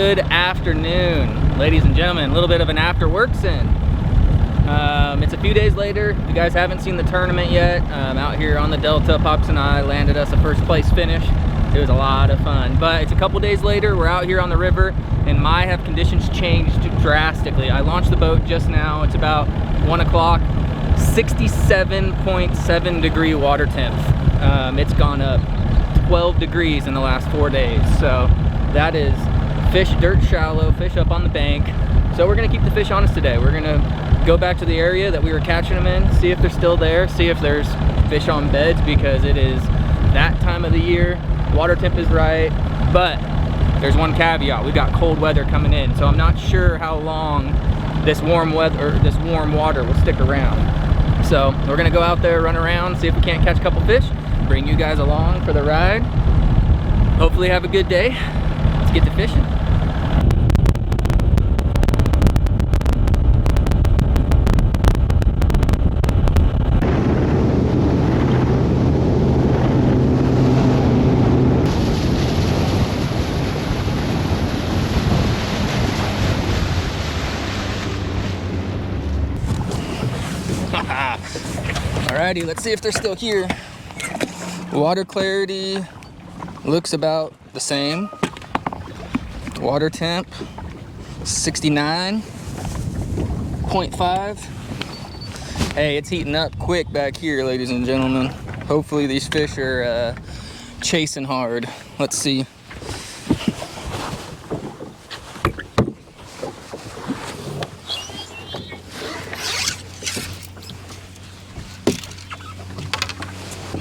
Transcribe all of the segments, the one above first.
Good afternoon, ladies and gentlemen. A little bit of an after work sin. It's a few days later. If you guys haven't seen the tournament yet, out here on the Delta, Pops and I landed us a first place finish. It was a lot of fun, but it's a couple days later. We're out here on the river, and my have conditions changed drastically. I launched the boat just now. It's about 1 o'clock. 67.7 degree water temp. It's gone up 12 degrees in the last 4 days. So that is fish dirt shallow, fish up on the bank. So we're gonna keep the fish on us today. We're gonna go back to the area that we were catching them in, see if they're still there, see if there's fish on beds, because it is that time of the year. Water temp is right, but there's one caveat. We got cold weather coming in, so I'm not sure how long this warm weather or this warm water will stick around. So we're gonna go out there, run around, see if we can't catch a couple fish, bring you guys along for the ride. Hopefully have a good day. Let's get to fishing. Alrighty, let's see if they're still here. Water clarity looks about the same. Water temp 69.5. Hey, it's heating up quick back here, ladies and gentlemen. Hopefully these fish are chasing hard. Let's see.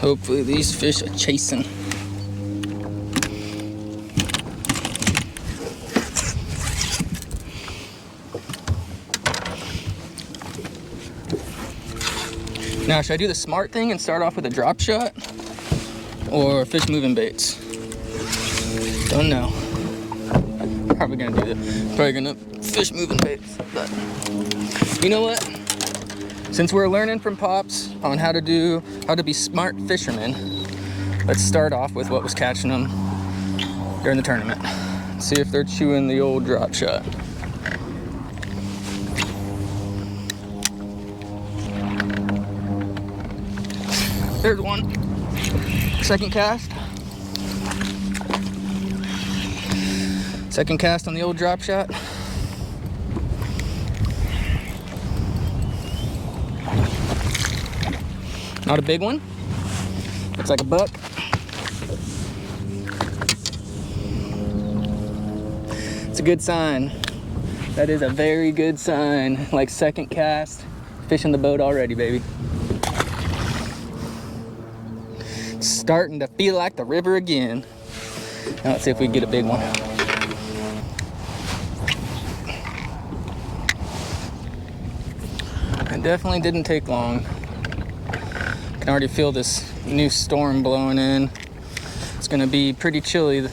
Hopefully these fish are chasing. Now, should I do the smart thing and start off with a drop shot or fish moving baits? Don't know. Probably gonna do that. Probably gonna fish moving baits, but you know what? Since we're learning from Pops on how to be smart fishermen, let's start off with what was catching them during the tournament. See if they're chewing the old drop shot. There's one. Second cast. Second cast on the old drop shot. Not a big one. Looks like a buck. It's a good sign. That is a very good sign. Like second cast, fish in the boat already, baby. It's starting to feel like the river again. Now let's see if we can get a big one. It definitely didn't take long. I can already feel this new storm blowing in. It's gonna be pretty chilly.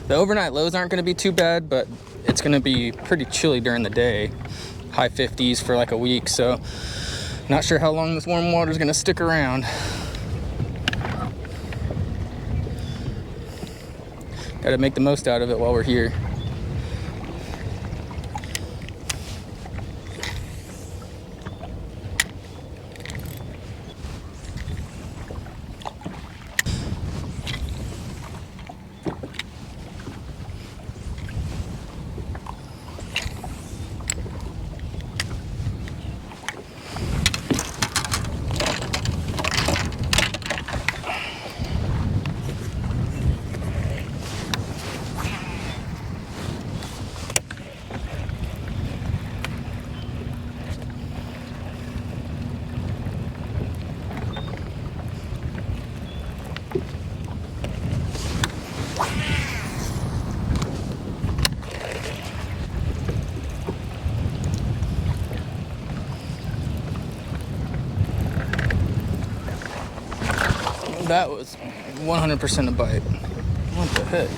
The overnight lows aren't gonna be too bad, but it's gonna be pretty chilly during the day. High 50s for like a week, so not sure how long this warm water is gonna stick around. Gotta make the most out of it while we're here. That was 100% a bite. What the heck?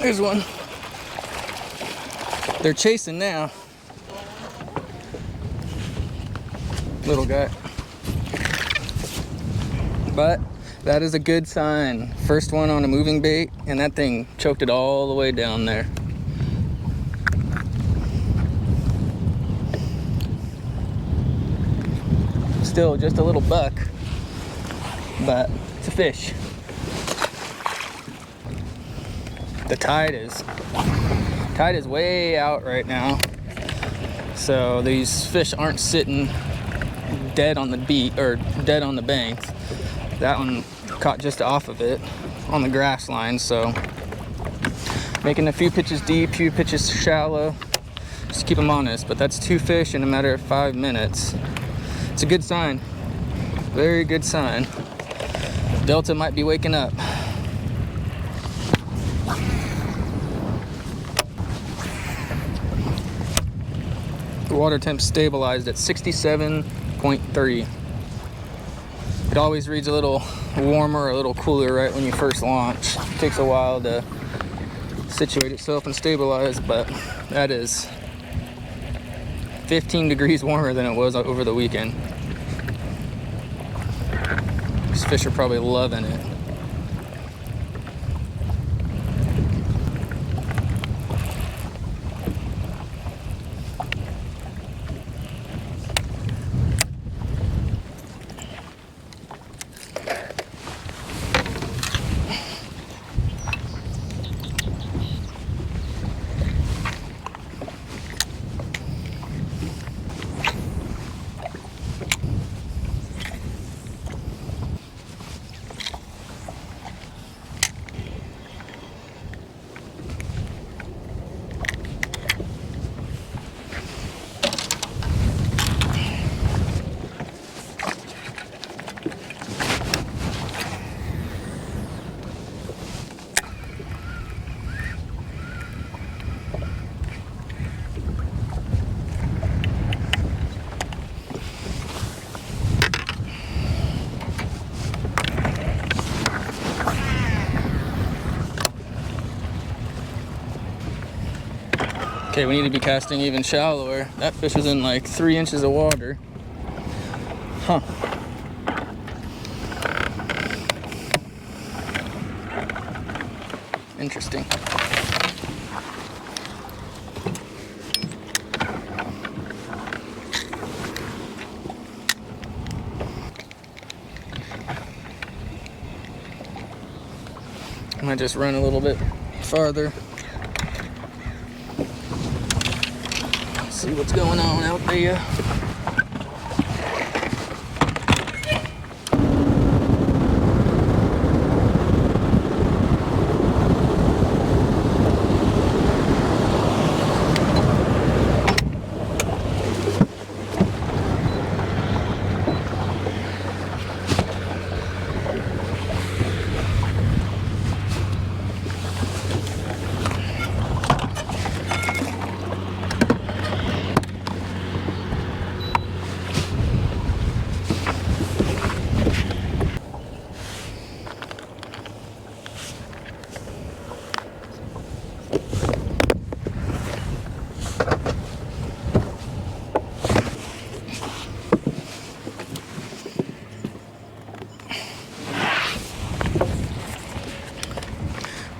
There's one. They're chasing now. Little guy. But that is a good sign. First one on a moving bait, and that thing choked it all the way down there. Still just a little buck, but it's a fish. The tide is way out right now, so these fish aren't sitting dead on the beat or dead on the banks. That one caught just off of it on the grass line, so making a few pitches deep, few pitches shallow, just keep them honest. But that's 2 fish in a matter of 5 minutes. It's a good sign, very good sign. Delta might be waking up. The water temp stabilized at 67.3. It always reads a little warmer or a little cooler right when you first launch. It takes a while to situate itself and stabilize, but that is 15 degrees warmer than it was over the weekend. These fish are probably loving it. Okay, we need to be casting even shallower. That fish was in like 3 inches of water. Huh. Interesting. I might just run a little bit farther. See what's going on out there.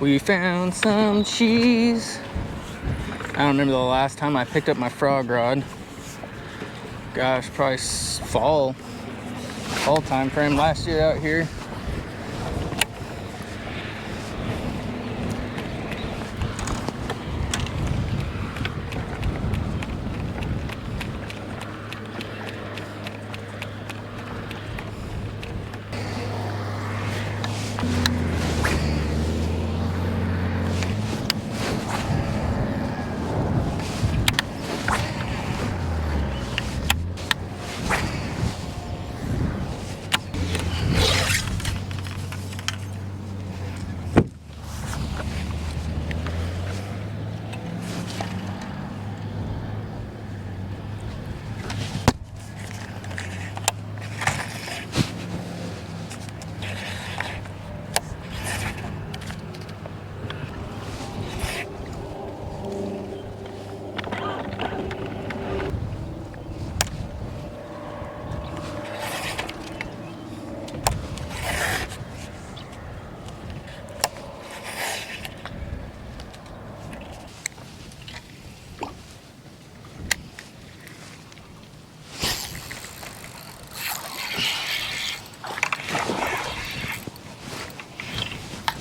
We found some cheese. I don't remember the last time I picked up my frog rod. Gosh, probably fall time frame last year out here.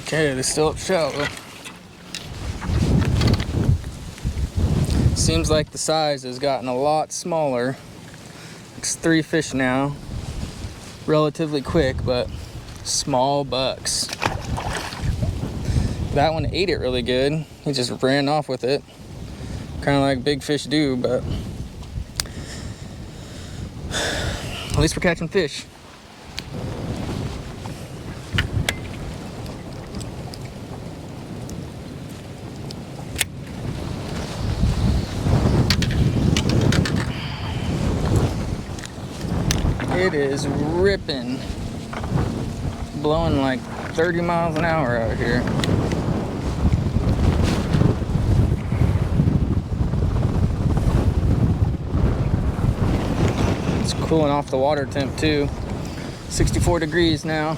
Okay, they're still up shallow. Seems like the size has gotten a lot smaller. It's 3 fish now. Relatively quick, but small bucks. That one ate it really good. He just ran off with it. Kind of like big fish do, but at least we're catching fish. It is ripping, blowing like 30 miles an hour out here. It's cooling off the water temp too. 64 degrees now.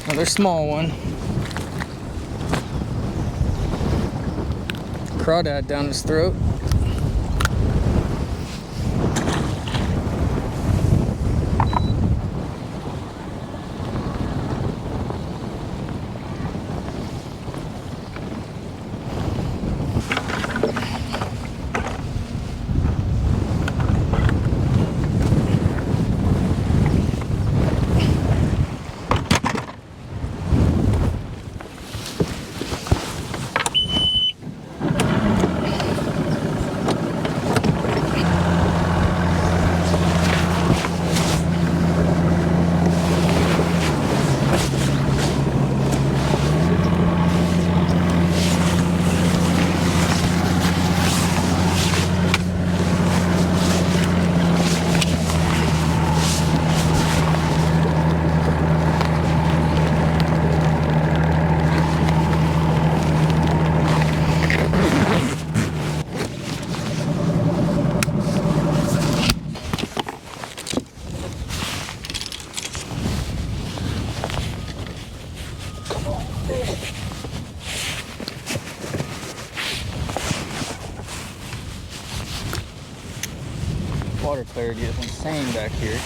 Another small one. Crawdad down his throat. Water clarity is insane back here.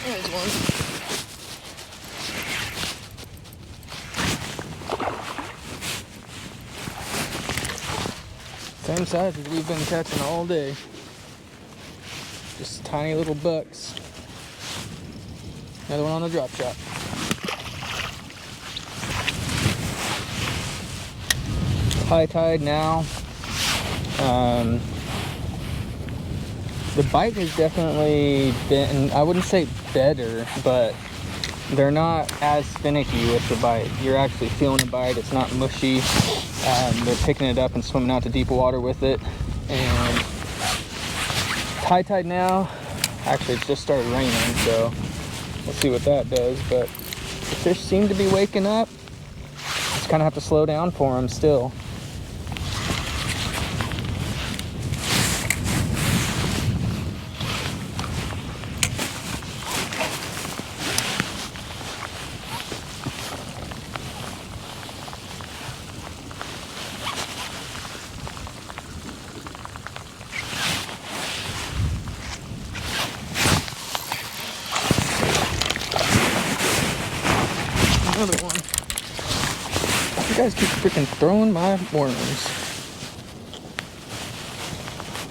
There's one. Same size as we've been catching all day. Just tiny little bucks. Another one on the drop shot. High tide now. The bite has definitely been, I wouldn't say better, but they're not as finicky with the bite. You're actually feeling the bite. It's not mushy. They're picking it up and swimming out to deeper water with it. And high tide now. Actually, it's just started raining, so we'll see what that does. But the fish seem to be waking up. Just kind of have to slow down for them still. Another one. You guys keep freaking throwing my worms.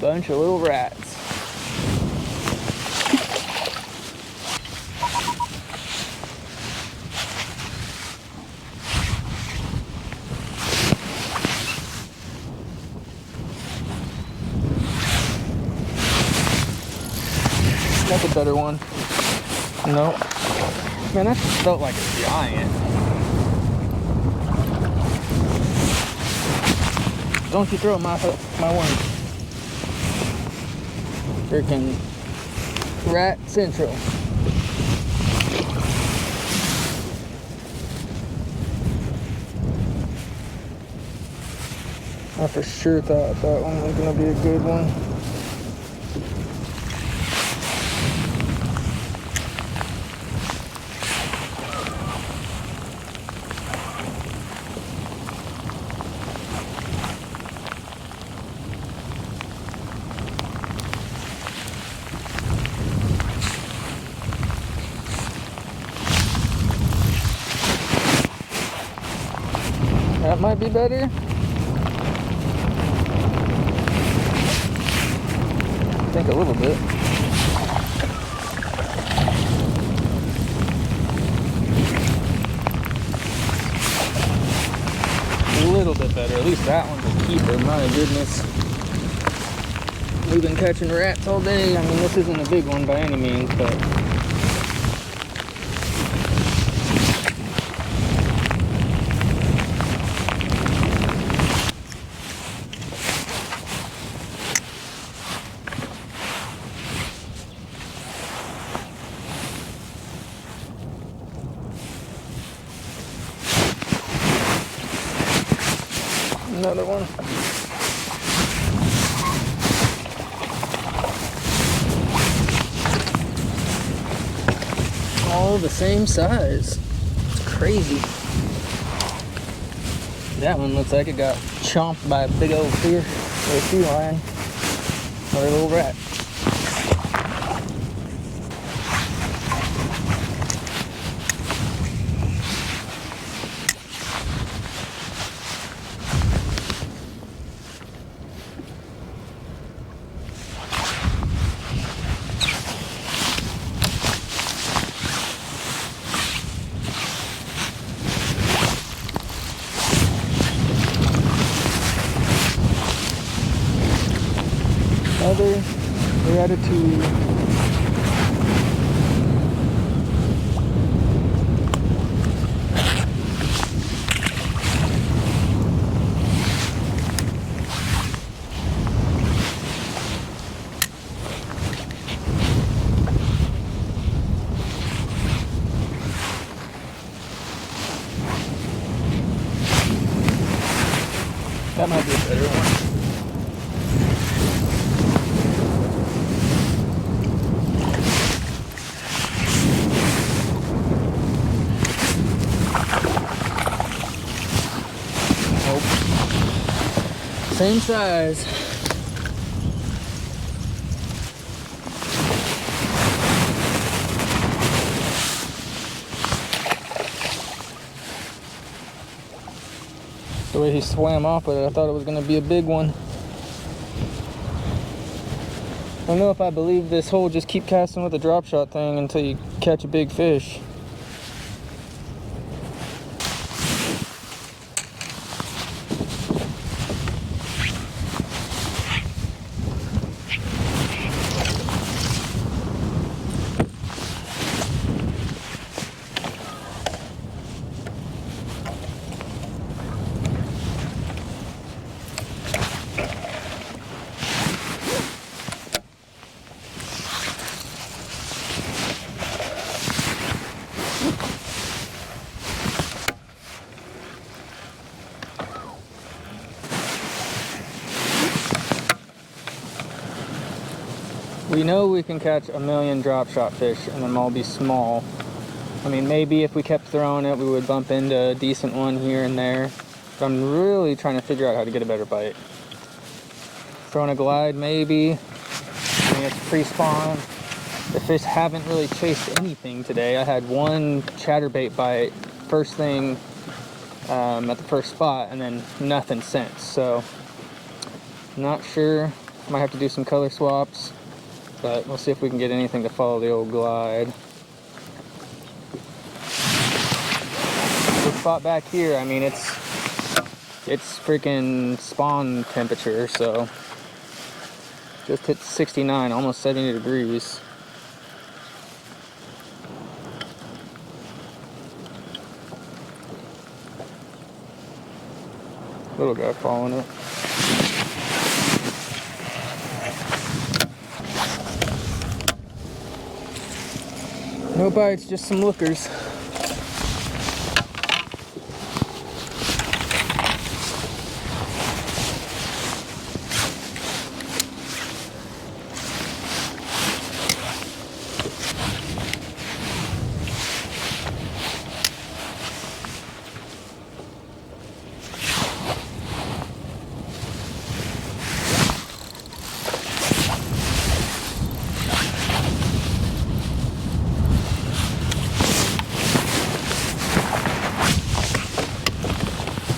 Bunch of little rats. That's a better one. Nope. Man, that felt like a giant. Don't you throw my one. Freaking rat central. I for sure thought that one was gonna be a good one. That might be better. I think a little bit. A little bit better. At least that one's a keeper. My goodness. We've been catching rats all day. I mean, this isn't a big one by any means, but another one. All the same size. It's crazy. That one looks like it got chomped by a big old fish or a sea lion or a little rat. Another gratitude. That might be a better one. Same size. The way he swam off with it, I thought it was going to be a big one. I don't know if I believe this whole just keep casting with a drop shot thing until you catch a big fish. We know we can catch a million drop shot fish and them all be small. I mean, maybe if we kept throwing it, we would bump into a decent one here and there. But I'm really trying to figure out how to get a better bite. Throwing a glide, maybe. I mean, it's pre-spawn. The fish haven't really chased anything today. I had one chatterbait bite first thing at the first spot, and then nothing since. So, not sure. Might have to do some color swaps. But we'll see if we can get anything to follow the old glide. This spot back here, I mean, it's freaking spawn temperature, so just hit 69, almost 70 degrees. Little guy following it. No bites, just some lookers.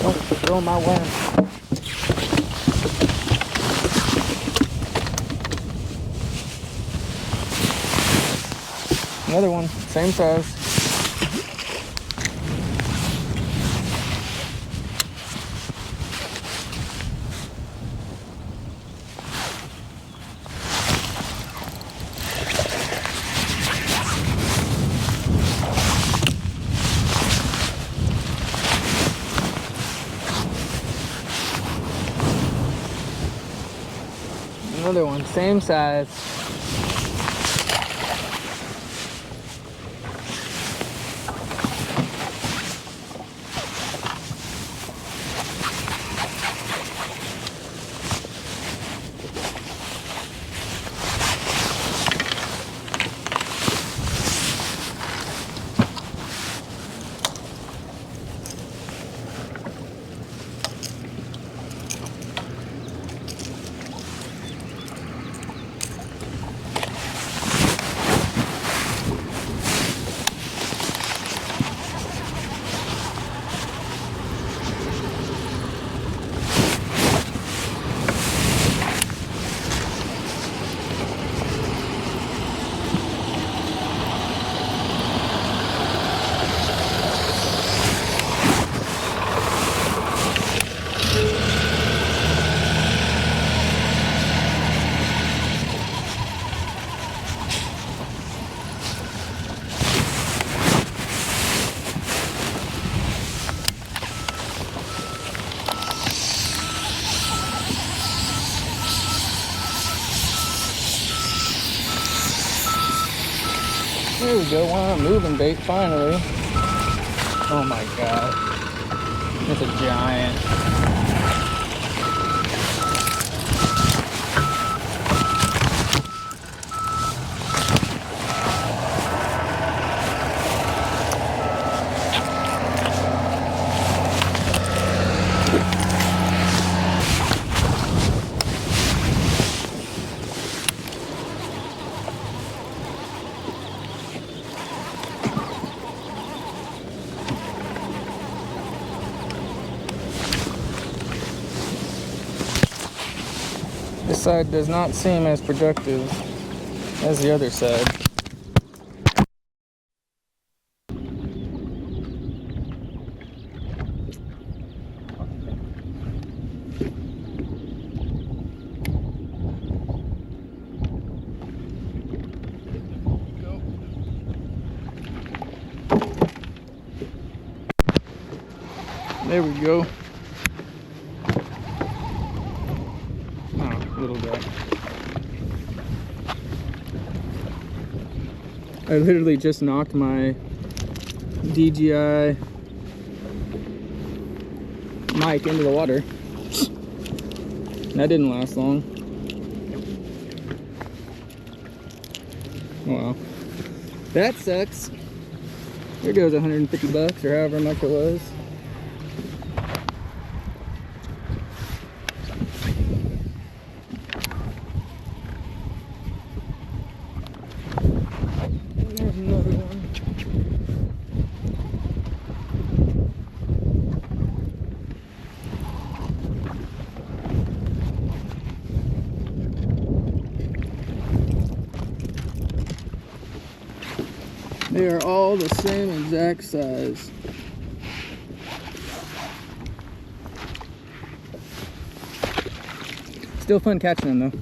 Don't throw my worm. Another one, same size. Another one, same size. There we go, one moving bait finally. Oh my god. It's a giant. This side does not seem as productive as the other side. There we go. Little guy. I literally just knocked my DJI mic into the water. That didn't last long. Wow. That sucks. There goes 150 bucks or however much it was. There's another one. They are all the same exact size. Still fun catching them though.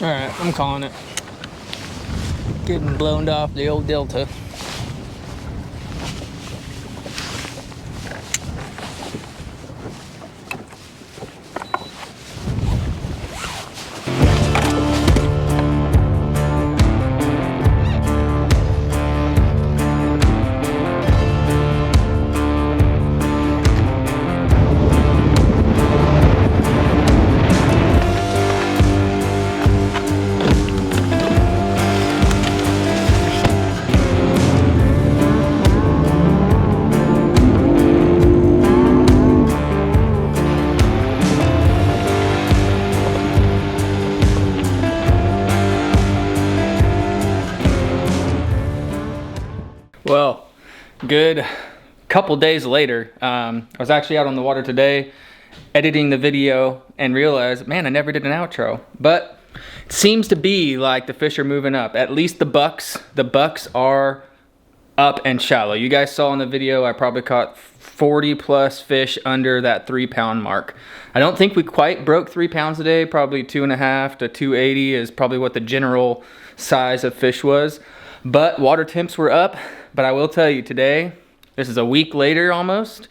All right, I'm calling it. Getting blown off the old Delta. Well, good couple days later, I was actually out on the water today editing the video and realized, man, I never did an outro. But it seems to be like the fish are moving up. At least the bucks are up and shallow. You guys saw in the video, I probably caught 40 plus fish under that 3 pound mark. I don't think we quite broke 3 pounds a day. Probably 2.5 to 280 is probably what the general size of fish was. But water temps were up. But I will tell you today, this is a week later almost,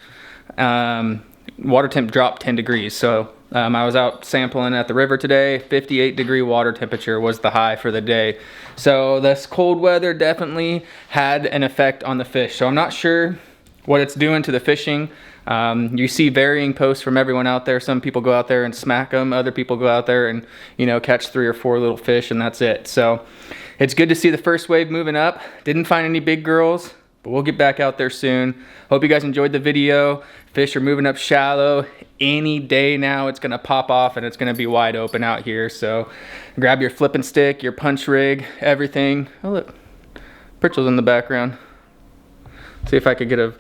water temp dropped 10 degrees. So I was out sampling at the river today. 58 degree water temperature was the high for the day. So this cold weather definitely had an effect on the fish. So I'm not sure what it's doing to the fishing. You see varying posts from everyone out there. Some people go out there and smack them. Other people go out there and, you know, catch 3 or 4 little fish, and that's it. So it's good to see the first wave moving up. Didn't find any big girls, but we'll get back out there soon. Hope you guys enjoyed the video. Fish are moving up shallow. Any day now it's gonna pop off and it's gonna be wide open out here. So grab your flipping stick, your punch rig, everything. Oh look, Pritchell's in the background. See if I could get a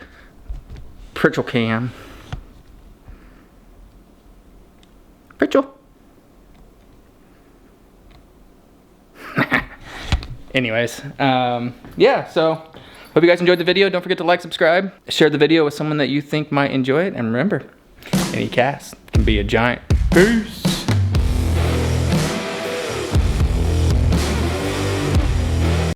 Pritchell cam. Pritchell. Anyways, yeah, so hope you guys enjoyed the video. Don't forget to like, subscribe, share the video with someone that you think might enjoy it, and remember, any cast can be a giant. Peace.